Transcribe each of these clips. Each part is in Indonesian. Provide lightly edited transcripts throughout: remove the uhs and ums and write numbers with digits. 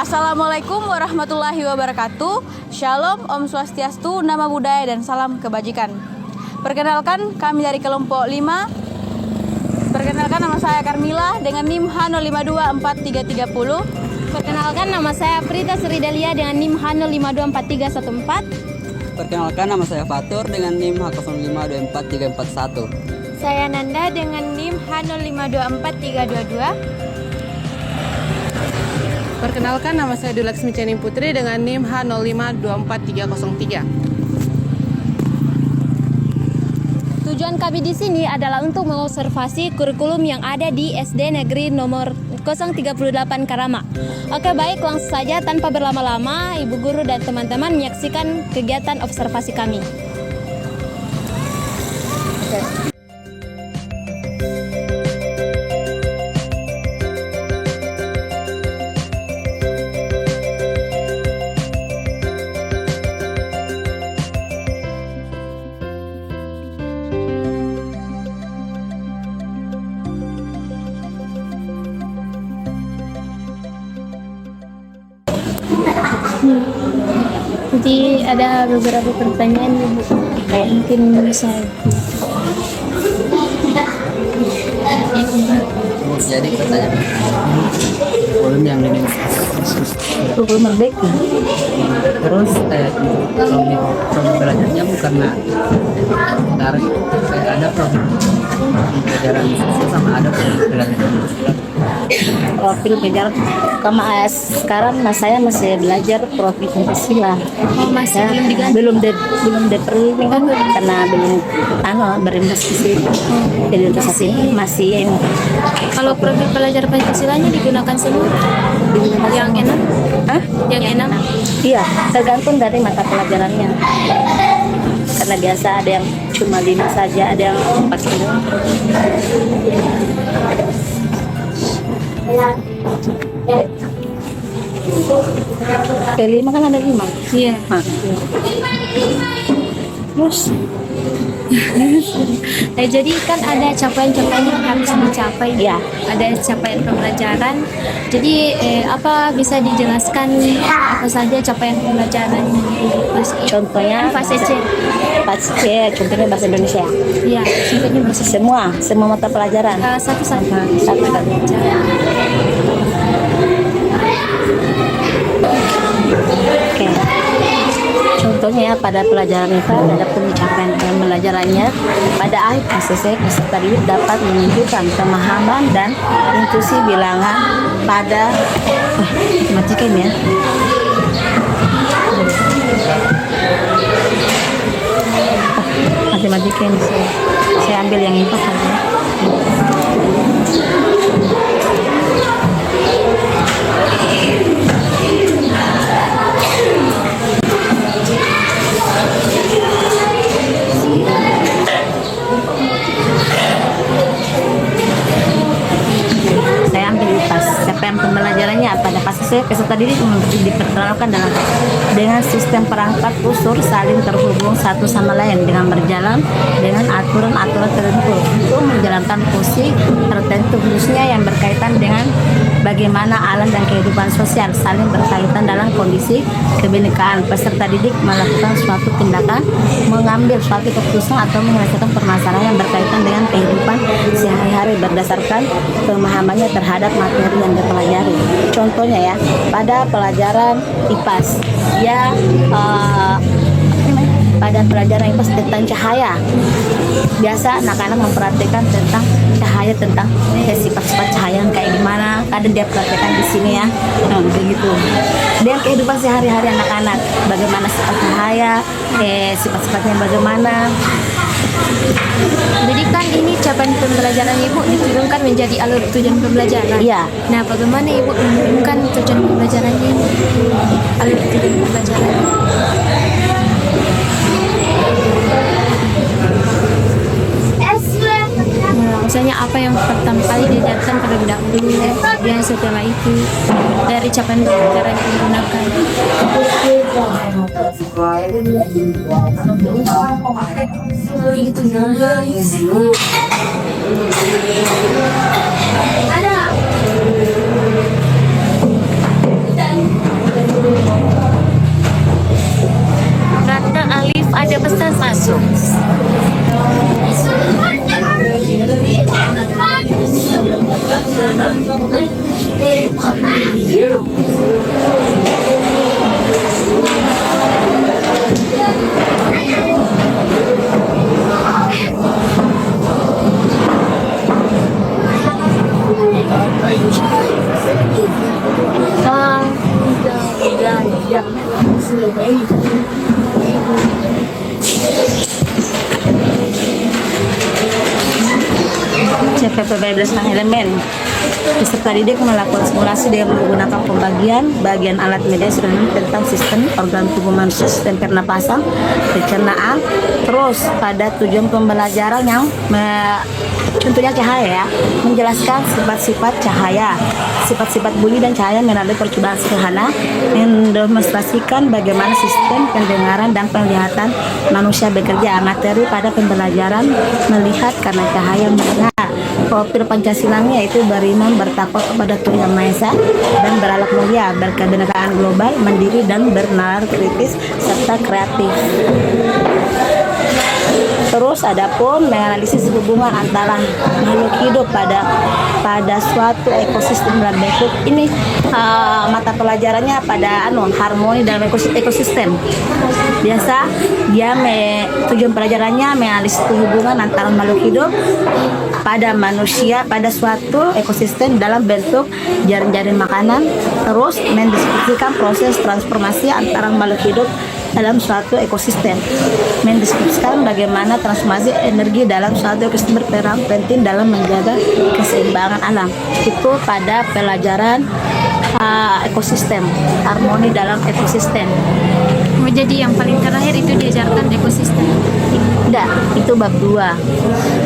Assalamualaikum warahmatullahi wabarakatuh. Shalom, Om Swastiastu, Nama Budaya dan salam kebajikan. Perkenalkan, kami dari kelompok 5. Perkenalkan, nama saya Carmila dengan NIM H05243330. Perkenalkan, nama saya Prita Sridelia dengan NIM H05243114. Perkenalkan, nama saya Fatur dengan NIM H05243441. Saya Nanda dengan NIM H05243222. Perkenalkan, nama saya Dulaksmi Cening Putri dengan NIM H05243303. Tujuan kami di sini adalah untuk mengobservasi kurikulum yang ada di SD Negeri nomor 038 Karama. Oke, baik, langsung saja tanpa berlama-lama, Ibu Guru dan teman-teman menyaksikan kegiatan observasi kami. Jadi ada beberapa pertanyaan Ibu, kayak mungkin bisa. Jadi pertanyaan kurikulum yang ini Kurikulum Merdeka. terus program belajarnya bukan sekarang kayak ada program pelajaran sosial sama ada program belajaran Profil belajar sekarang saya masih belajar profil Pancasila. Masih Ya, belum diganti. belum diperlukan kan karena belum berinvestasi jadi untuk saat ini masih Kalau profil pelajar Pancasilanya digunakan semua? Yang enak? Hah? Yang enak? Iya, tergantung dari mata pelajarannya. Karena biasa ada yang cuma 5 saja, ada yang 4 kilo. Kelima kan ada 5. Iya. Terus Jadi kan ada capaian-capaian yang harus dicapai. Iya. Ada capaian pembelajaran. Jadi apa bisa dijelaskan apa saja capaian pembelajaran? contohnya Fase C. Fase C, contohnya bahasa Indonesia. Iya, contohnya bahasa Semua mata pelajaran. satu-satu. Oke. Contohnya pada pelajaran itu ada pencapaian pembelajarannya pada akhir fase peserta didik dapat menunjukkan pemahaman dan inklusi bilangan pada matikan ya. Matematikan saya ambil yang itu saja. Saya ambil pas capaian pembelajarannya pada fase peserta didik diperkenalkan dengan sistem perangkat unsur saling terhubung satu sama lain dengan berjalan dengan aturan-aturan tertentu untuk menjalankan fungsi tertentu khususnya yang berkaitan dengan bagaimana alam dan kehidupan sosial saling berkaitan dalam kondisi kebinekaan. Peserta didik melakukan suatu tindakan, mengambil suatu keputusan atau menyelesaikan permasalahan yang berkaitan dengan kehidupan sehari-hari berdasarkan pemahamannya terhadap materi yang dipelajari. Contohnya ya, pada pelajaran IPAS, pada pelajaran IPAS tentang cahaya. Biasa anak-anak memperhatikan tentang cahaya, tentang sifat-sifat cahaya yang kayak gimana. Kadang dia perhatikan di sini ya, begitu. Dan kehidupan sehari-hari anak-anak, bagaimana sifat cahaya, sifat-sifatnya bagaimana. Jadi kan ini capaian pembelajaran Ibu diturunkan menjadi alur tujuan pembelajaran. Iya. Nah, bagaimana Ibu menurunkan tujuan pembelajarannya ini? Alur tujuan pembelajaran. Nah, misalnya apa yang pertama kali diajarkan terlebih dahulu, dan setelah itu dari capaian pembelajaran yang digunakan. Ada. CPP berdasarkan elemen. Peserta didik melakukan simulasi dengan menggunakan pembagian bagian alat media instrumen tentang sistem organ tubuh manusia, sistem pernapasan, pencernaan. Terus pada tujuan pembelajaran yang tentunya cahaya ya, menjelaskan sifat-sifat cahaya, sifat-sifat bunyi dan cahaya melalui percobaan sederhana, mendemonstrasikan bagaimana sistem pendengaran dan penglihatan manusia bekerja. Materi pada pembelajaran melihat karena cahaya mendengar. Profil Pancasilanya yaitu beriman, bertakwa kepada Tuhan Yang Maha Esa dan berakhlak mulia, berkebenaran global, mandiri dan bernalar kritis serta kreatif. Terus adapun menganalisis hubungan antara makhluk hidup pada suatu ekosistem dalam bentuk ini, mata pelajarannya pada harmoni dalam ekosistem. Biasa dia tujuan pelajarannya menganalisis hubungan antara makhluk hidup pada manusia pada suatu ekosistem dalam bentuk jaring-jaring makanan. Terus mendeskripsikan proses transformasi antara makhluk hidup dalam suatu ekosistem, mendeskripsikan bagaimana transformasi energi dalam suatu ekosistem berperan penting dalam menjaga keseimbangan alam. Itu pada pelajaran ekosistem, harmoni dalam ekosistem. Jadi yang paling terakhir itu diajarkan ekosistem. Enggak, itu bab 2.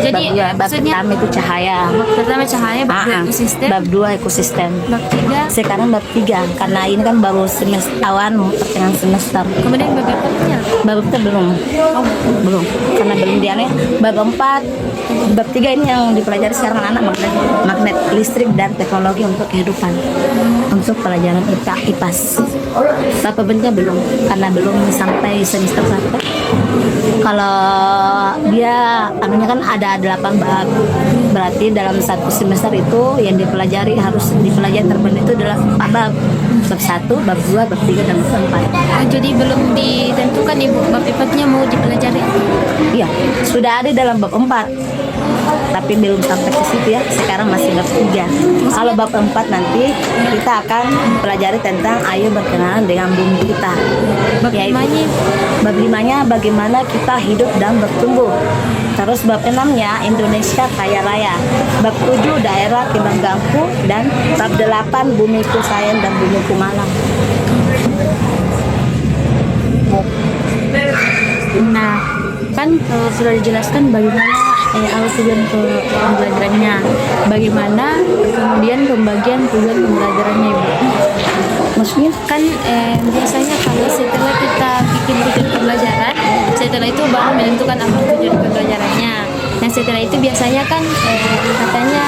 Jadi bab maksudnya pertama itu cahaya. bab pertama cahaya, bab kedua ekosistem, Bab 2 ekosistem. bab 3, Sekarang bab 3 karena ini kan baru semester awan pertengahan semester. kemudian bab berikutnya. Bab kita belum karena belum diane. Bab 4, bab 3 ini yang dipelajari sekarang anak magnet listrik dan teknologi untuk kehidupan, untuk pelajaran IPAS. Bab pentingnya belum karena belum sampai semester 1. Kalau dia anunya kan ada 8 bab, berarti dalam satu semester itu yang harus dipelajari terbanyak itu adalah 4 bab. Bab 1, bab 2, bab 3, dan bab 4. Jadi belum ditentukan ibu bab IPA-nya mau dipelajari. Iya, sudah ada dalam bab 4. Tapi belum sampai ke situ ya. Sekarang masih bab 3. Kalau bab 4 nanti kita akan pelajari tentang ayo berkenalan dengan bumi kita. Bab Yaitu- 5-nya Bab 5-nya bagaimana kita hidup dan bertumbuh. Terus bab 6-nya Indonesia kaya raya. Bab 7 daerah kebanggaanku, dan bab 8 bumiku sayang dan bumiku malang. Nah, kan sudah dijelaskan bagaimana awal tujuan pembelajarannya, bagaimana kemudian pembagian tujuan pembelajarannya ibu. Maksudnya Kan biasanya kalau setelah kita bikin tujuan pembelajaran, setelah itu baru menentukan apa tujuan pembelajarannya. Nah setelah itu biasanya kan katanya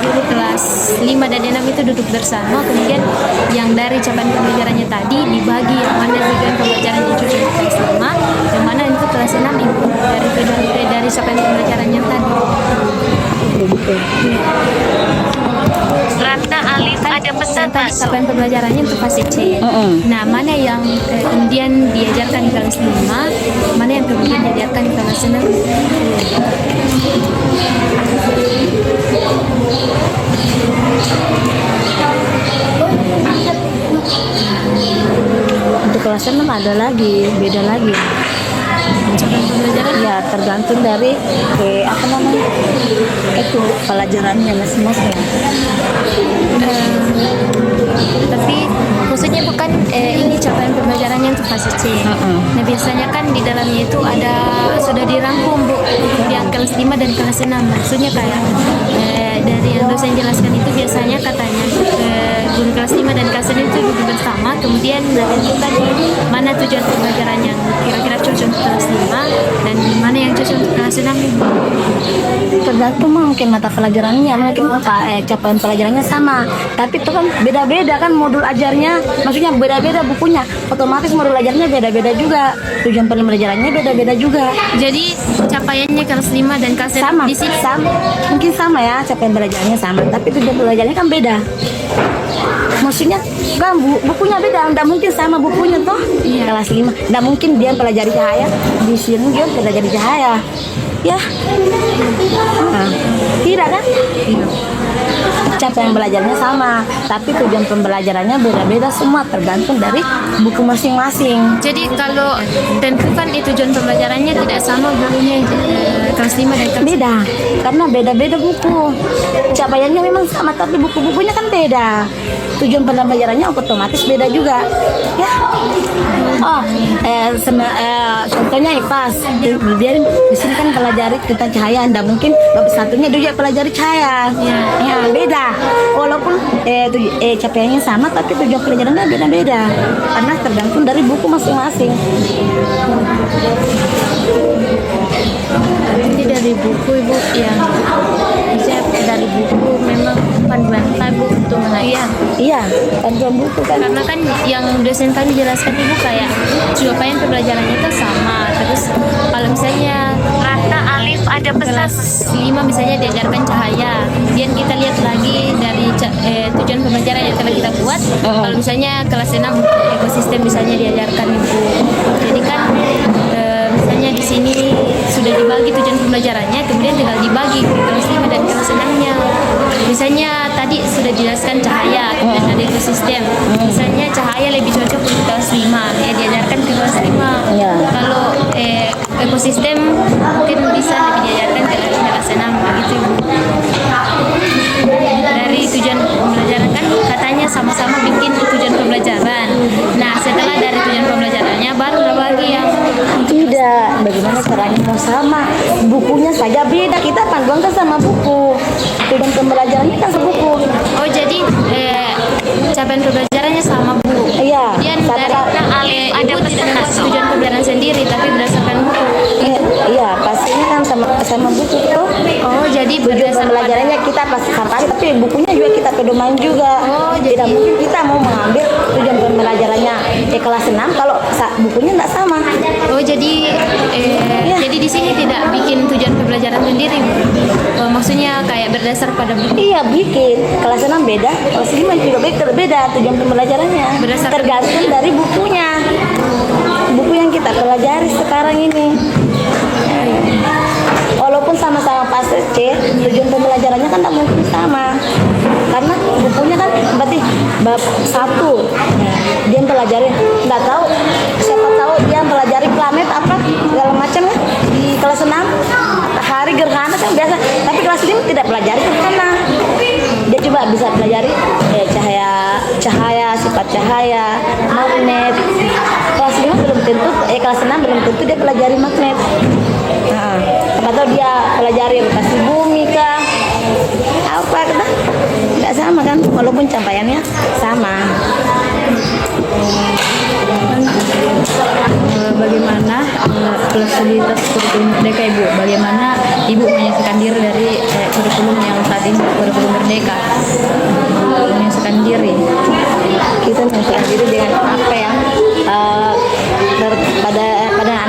dulu kelas 5 dan 6 itu duduk bersama, kemudian yang dari capaian pembelajarannya tadi dibagi yang mana tujuan pembelajaran di kelas 5, yang mana untuk kelas 6 itu dari capaian pembelajarannya tadi. Ratna Alif ada pesan Tadi masuk. capaian pembelajarannya untuk fase C. Nah, mana yang kemudian diajarkan di kelas 5, mana yang kemudian diajarkan di kelas 6. untuk kelas 6 ada lagi, beda lagi. Capaian pembelajaran Ya tergantung dari itu pelajarannya masing-masing. tapi maksudnya bukan ini capaian pembelajarannya untuk fase C. Nah biasanya kan di dalamnya itu ada sudah dirangkum bu yang kelas 5 dan kelas 6. Maksudnya kayak dari yang dosen jelaskan itu biasanya katanya guru kelas 5 dan kelas 6 itu duduk bersama, kemudian menentukan mana tujuan pembelajaran yang kira-kira cocok untuk kelas 5 dan mana yang cocok untuk kelas 6 ibu. tergantung mungkin mata pelajarannya, mungkin capaian pelajarannya sama, tapi itu kan beda-beda kan modul ajarnya, maksudnya beda-beda bukunya, otomatis modul ajarnya beda-beda juga, tujuan pembelajarannya beda-beda juga. Jadi capaiannya kelas 5 dan kelas 6 Sama, di sini mungkin sama ya, capaian belajarannya sama, tapi tujuan pelajarannya kan beda. Maksudnya kan bukunya beda, nggak mungkin sama bukunya toh. Kelas 5, nggak mungkin dia pelajari cahaya, di sini dia pelajari cahaya. Ya, tidak kan? Capaian belajarnya sama, tapi tujuan pembelajarannya beda-beda semua, tergantung dari buku masing-masing. Jadi kalau tentukan itu tujuan pembelajarannya tidak sama bukunya kelas 5 dan kelas Beda, karena beda-beda buku. Capaiannya memang sama, tapi buku-bukunya kan beda. Tujuan pembelajarannya otomatis beda juga. Ya. Oh, contohnya IPAS. Dia di sini kan pelajari tentang cahaya, ndak mungkin bab satunya dia juga pelajari cahaya. Ya, beda. Walaupun capaiannya sama, tapi tujuan pelajarannya beda-beda. Karena tergantung dari buku masing-masing. Jadi dari buku Ibu yang misalnya dari buku memang panduan Bu untuk menaikkan. Iya, panduan buku kan. Karena kan yang dosen kami jelaskan Ibu kayak capaian pembelajarannya itu sama. Terus kalau misalnya rata alif ada kelas 5 misalnya diajarkan cahaya, kemudian kita lihat lagi dari tujuan pembelajaran yang telah kita buat. Kalau misalnya kelas 6 ekosistem misalnya diajarkan Ibu. Jadi kan misalnya di sini sudah dibagi tujuan pembelajarannya, kemudian tinggal dibagi ke kelas 5 dan kelas 6-nya. Misalnya tadi sudah dijelaskan cahaya dan dari ekosistem. Misalnya cahaya lebih cocok untuk kelas 5, ya diajarkan ke kelas 5. Iya. Kalau ekosistem mungkin bisa lebih diajarkan ke kelas 6 begitu. Dari tujuan pembelajaran kan katanya sama-sama bikin tujuan pembelajaran. Nah, setelah dari tujuan pembelajarannya baru ada lagi yang Tidak, bagaimana caranya mau sama? Bukunya saja beda, kita panduan kan sama buku. Tujuan pembelajarannya kan sebuku. oh jadi capaian pembelajarannya sama Bu. Iya, Kemudian dari Ibu tidak membuat tujuan pembelajaran sendiri tapi berdasarkan buku. Iya, pastinya kan sama buku tuh. Oh, jadi Tujuan berdasarkan pembelajarannya kita pasti sama, tapi bukunya juga kita pedoman juga. Oh, Tidak mungkin kita mau mengambil tujuan pembelajarannya kelas 6 kalau bukunya nggak sama. Oh, jadi jadi di sini tidak bikin tujuan pembelajaran sendiri Bu. Oh, maksudnya kayak berdasar pada buku. Iya, bikin. Kelas 6 beda, kelas 5 juga beda tujuan pembelajarannya. Berdasarkan Tergantung dari bukunya. Buku yang kita pelajari sekarang ini. Walaupun sama-sama fase C, tujuan pembelajarannya kan tak mungkin sama. Karena bukunya kan berarti bab 1 dia pelajari, nggak tahu, siapa tahu dia pelajari planet apa segala macam kan di kelas 6 hari gerhana kan biasa, tapi kelas 5 tidak pelajari gerhana. Dia coba bisa pelajari cahaya, sifat cahaya, magnet. Kelas 5 belum tentu, kelas 6 belum tentu dia pelajari magnet. Nah, atau dia pelajari rotasi bumi kah? Apa kan? Tidak sama kan, walaupun capaiannya sama. Bagaimana fleksibilitas kurikulum Merdeka Ibu? Bagaimana Ibu menyesuaikan diri dari kurikulum yang saat ini kurikulum Merdeka? Menyesuaikan diri. Kita menyesuaikan diri dengan apa yang pada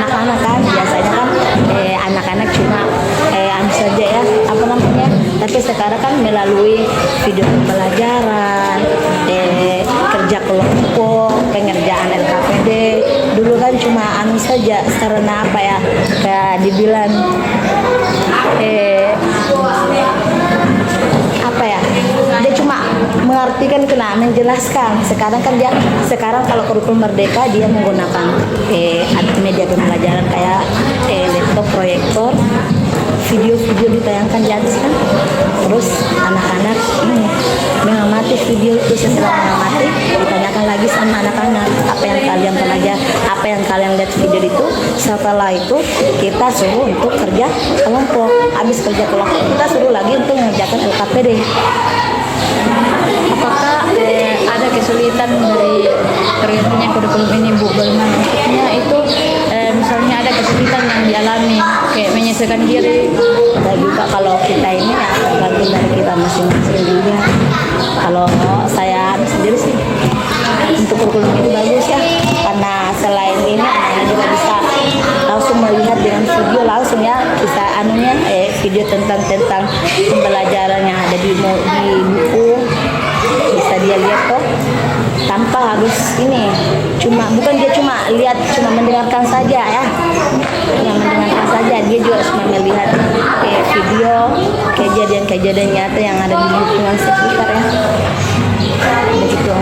anak-anak kan biasanya kan anak-anak cuma anu saja ya apa namanya, tapi sekarang kan melalui video pembelajaran, kerja kelompok, pengerjaan LKPD. Dulu kan cuma anu saja karena apa ya, kayak dibilang apa ya, dia cuma mengartikan kena menjelaskan. Sekarang kalau kurikulum Merdeka dia menggunakan media pembelajaran kayak laptop, proyektor, video-video ditayangkan di atas kan. Terus anak-anak mengamati video itu, setelah mengamati ditanyakan lagi sama anak-anak apa yang kalian pelajari, apa yang kalian lihat video itu. Setelah itu kita suruh untuk kerja kelompok. Habis kerja kelompok kita suruh lagi untuk mengerjakan LKPD. Apakah ada kesulitan dari terjadinya kurikulum ini Bu? Bagaimana maksudnya itu misalnya ada kesulitan yang dialami kayak menyesuaikan mempersiapkan diri. Dan juga kalau kita ini ya tergantung dari kita masing-masing juga. Kalau saya sendiri sih untuk kurikulum itu bagus ya, karena selain ini anak-anak juga bisa langsung melihat dengan video langsung ya, bisa video tentang pembelajaran yang ada di buku, bisa dia lihat tuh tanpa harus ini, bukan dia cuma lihat, cuma mendengarkan saja ya, cuma mendengarkan saja, dia juga cuma melihat video kejadian nyata yang ada di lingkungan sekitar ya, begitu.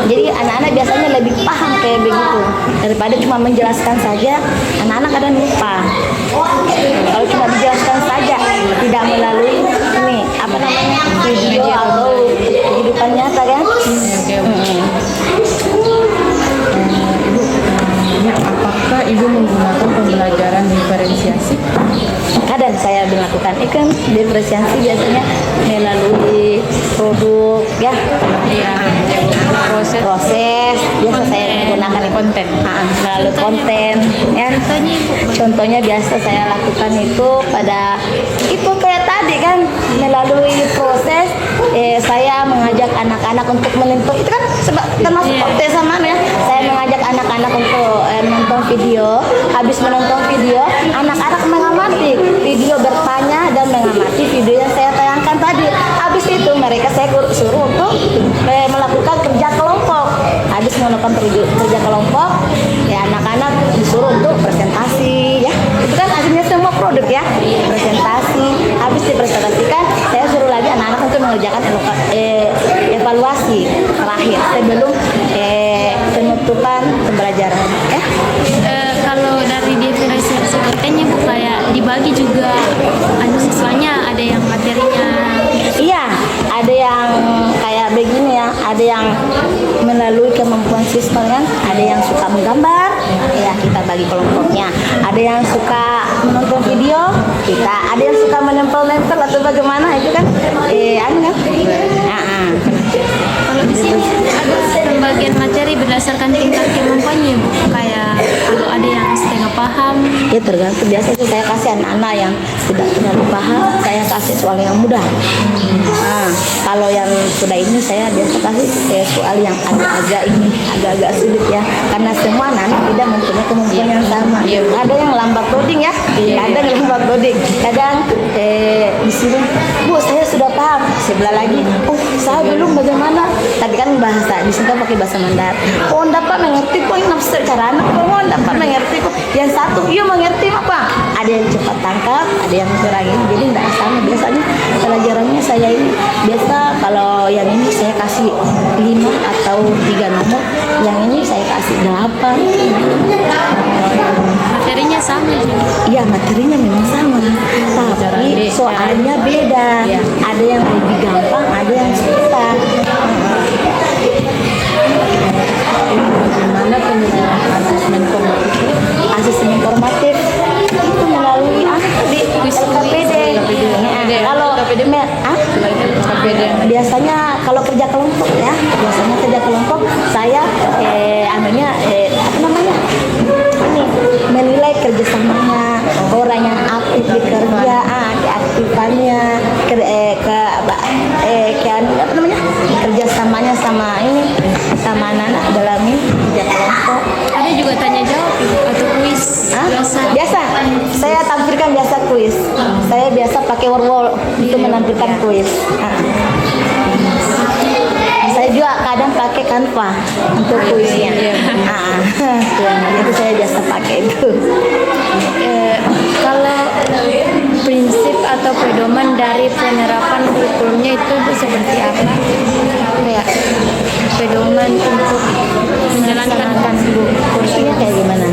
Jadi anak-anak biasanya lebih paham kayak begitu daripada cuma menjelaskan saja. Anak-anak kadang lupa. Kalau cuma dijelaskan saja, tidak melalui ini video atau kehidupan nyata kan. Apakah Ibu menggunakan pembelajaran diferensiasi? Kadang saya melakukan ikan diferensiasi biasanya melalui produk ya, proses biasa saya menggunakan konten, melalui konten ya. Contohnya biasa saya lakukan itu pada itu kayak tadi kan, melalui proses saya mengajak anak-anak untuk menonton itu kan termasuk konten sama ya. Saya mengajak anak-anak untuk menonton video. Habis menonton video, anak-anak mengamati video, bertanya dan mengamati video yang saya tayangkan tadi. Habis itu mereka saya suruh untuk melakukan kerja kelompok. Habis melakukan kerja kelompok, ya anak-anak disuruh untuk presentasi ya. Itu kan hasilnya semua produk ya, presentasi. Habis dipresentasikan, saya suruh lagi anak-anak untuk mengerjakan evaluasi terakhir sebelum penutupan pembelajaran ya. Kalau dari diferensiasi kontennya Bu, kayak dibagi juga siswanya, ada yang materinya. Iya, ada yang kayak begini ya, ada yang melalui kemampuan siswa kan, ada yang suka menggambar, ya kita bagi kelompoknya. Ada yang suka menonton video, ada yang suka menempel-nempel atau bagaimana itu kan, Kalau di sini ada pembagian materi berdasarkan tingkat kemampuannya Bu, kayak kalau ada yang setengah paham. Ya tergantung, biasanya saya kasih anak-anak yang tidak terlalu paham, saya kasih soal yang mudah. Kalau yang sudah ini saya biasa kasih soal yang agak-agak sulit ya, karena semua anak tidak mempunyai kemampuan yang sama. Ada yang lambat loading ya, kadang lambat loading, kadang di sini Bu saya sudah paham, sebelah lagi saya belum, bagaimana tadi kan bahasa di sini kan pakai bahasa Mandarin. Dapat mengerti kok ini nafsu cara anak, dapat mengerti kok. Yang satu mengerti apa? Ada yang cepat tangkap, ada yang kurang ini, jadi tidak sama. Biasanya pelajarannya saya ini biasa kalau yang ini saya kasih 5 atau 3 nomor, yang ini saya kasih 8. Materinya sama juga. Iya, materinya memang sama, tapi soalnya beda. Ada yang lebih gampang, ada yang susah. Bagaimana penyelenggaraan asesmen formatif? Asesmen formatif itu melalui LKPD. Kalau biasanya kalau kerja kelompok ya, saya menilai kerjasamanya, orang yang aktif di kerja, keaktifannya, kerjasamanya sama anak dalam kerja kelompok. Ada juga tanya jawab atau kuis. Biasa, saya tampilkan biasa kuis. Saya biasa pakai wall untuk menampilkan kuis. Saya juga kadang pakai Canva untuk kuisnya. Itu saya biasa pakai itu. Kalau prinsip atau pedoman dari penerapan kurikulumnya itu seperti apa? Kayak pedoman untuk menjalankan Kursinya kayak gimana?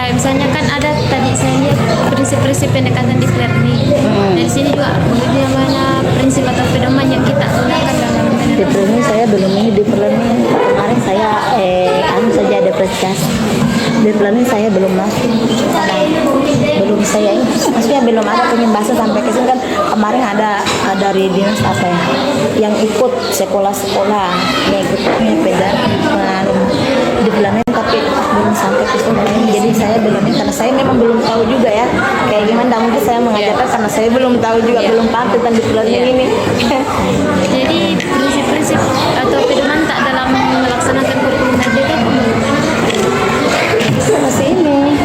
kayak misalnya kan ada tadi saya lihat prinsip-prinsip pendekatan deep learning. Dari sini juga bagaimana prinsip atau pedoman yang kita gunakan dalam Deep learning saya belum ini deep learning. Kemarin saya saja ada prestasi. Deep learning saya belum masuk. Belum saya ini, maksudnya belum ada penyembasan sampai ke sini kan. Kemarin ada dari dinas apa ya, yang ikut sekolah-sekolah yang ikutnya pegang deep learning, tapi belum sampai ke sini. Jadi Jadi saya belum ini karena saya memang belum tahu juga ya kayak gimana. Mungkin saya mengajarkan karena saya belum tahu juga, belum paham tentang diploning ini. Jadi prinsip-prinsip atau pedoman tak dalam melaksanakan kurikulum merdeka itu bagaimana? Masih ini.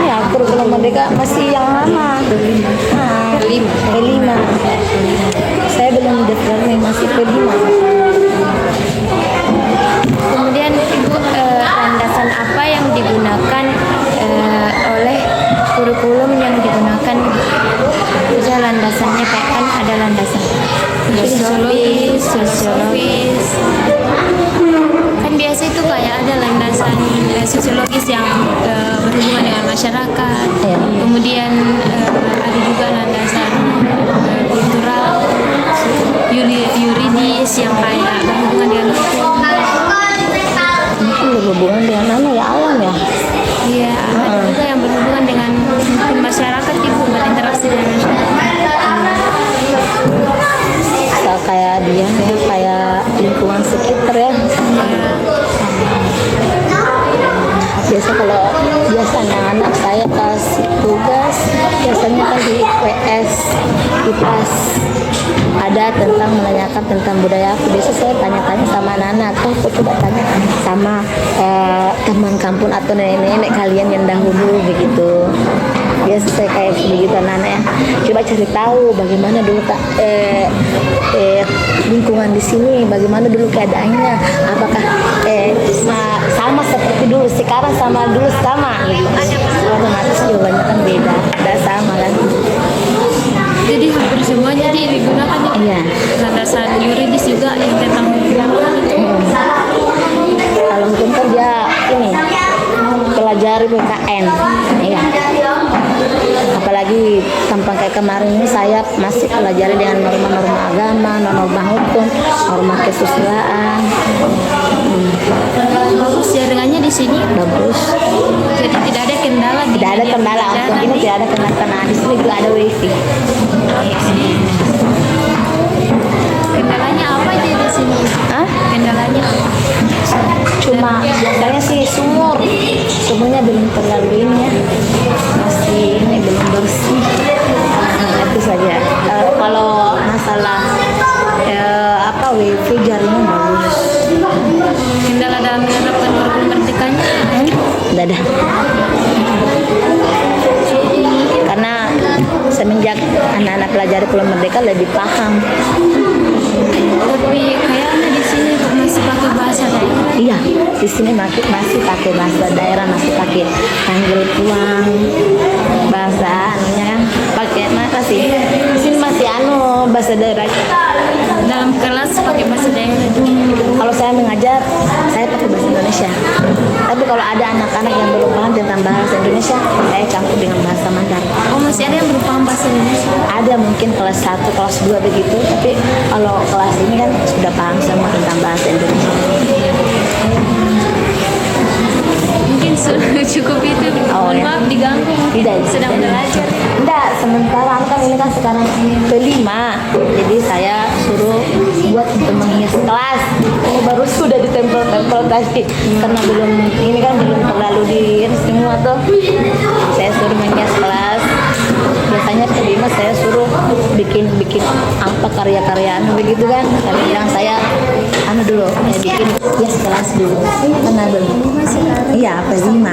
Ya, kurikulum merdeka masih yang lama. P5. Saya belum daftar nih, masih P5. Kemudian Ibu, landasan apa yang digunakan oleh kurikulum yang digunakan? Bisa landasannya kayak kan ada landasan sosiologis. Kan biasa itu kayak ada landasan sosiologis yang berhubungan dengan masyarakat. Kemudian ada juga landasan kultural, yuridis yang kayak berhubungan dengan hukum. Mungkin berhubungan dengan ya alam ya. Iya, ada juga yang berhubungan dengan masyarakat, Ibu, berinteraksi dengan masyarakat. Kayak dia ya, kayak lingkungan sekitar ya. Biasa kalau anak-anak saya kasih tugas biasanya kan di PS, IPAS ada tentang menanyakan tentang budaya aku. Biasa saya tanya-tanya sama anak-anak, aku coba tanya sama teman kampung atau nenek-nenek kalian yang dahulu begitu. Biasa saya kayak begitu anak-anak ya. Coba cari tahu bagaimana dulu lingkungan di sini, bagaimana dulu keadaannya, apakah sama seperti dulu sekarang sama dulu sama gitu. Otomatis jawabannya kan beda, tidak sama kan. Jadi hampir semuanya digunakan ya. Iya. Landasan yuridis juga yang tentang hukum itu. Kalau hukum kan dia ini pelajari PKN, iya. Apalagi tampang kayak kemarin ini saya masih pelajari dengan norma-norma agama, norma hukum, norma kesusilaan. Bagus jaringannya di sini. Bagus. Jadi tidak ada kendala. Tidak ada kendala untuk ini, tidak ada kendala karena di sini juga ada wifi. Kendalanya apa aja di sini? Hah? Kendalanya apa? Cuma biasanya sih sumurnya belum terlalu ini ya, masih ini belum bersih. Itu saja. Kalau masalah wifi jaringan bagus. Kendala dalam menerapkan kurikulum merdekanya? Tidak ada. Karena semenjak anak-anak pelajari kurikulum merdeka lebih paham. Tapi kayaknya di sini masih pakai bahasa daerah. Iya, di sini masih pakai bahasa daerah, masih pakai panggil puang, bahasa anunya kan, pakai masih. Di sini masih bahasa daerah. Dalam kelas pakai bahasa daerah. Kalau saya mengajar, saya pakai bahasa Indonesia. Tapi kalau ada anak-anak yang belum paham tentang bahasa Indonesia, saya campur dengan bahasa Mandarin. Oh, masih ada yang belum paham bahasa Indonesia? Ada mungkin kelas 1, kelas 2 begitu. Tapi kalau kelas ini kan sudah paham semua tentang bahasa Indonesia. Mungkin sudah cukup itu. Mohon maaf diganggu. Tidak, sedang belajar. Tidak, sementara kan ini kan sekarang ke-5. Jadi saya suruh buat untuk menghias kelas. Ini baru sudah ditempel-tempel tadi. Karena ini kan belum terlalu dihias semua tuh. Saya suruh menghias kelas. Biasanya ke-5 saya suruh bikin apa karya-karyaan begitu kan. Tapi bilang saya dulu, saya bikin hias kelas dulu. Karena belum. Iya, ke-5.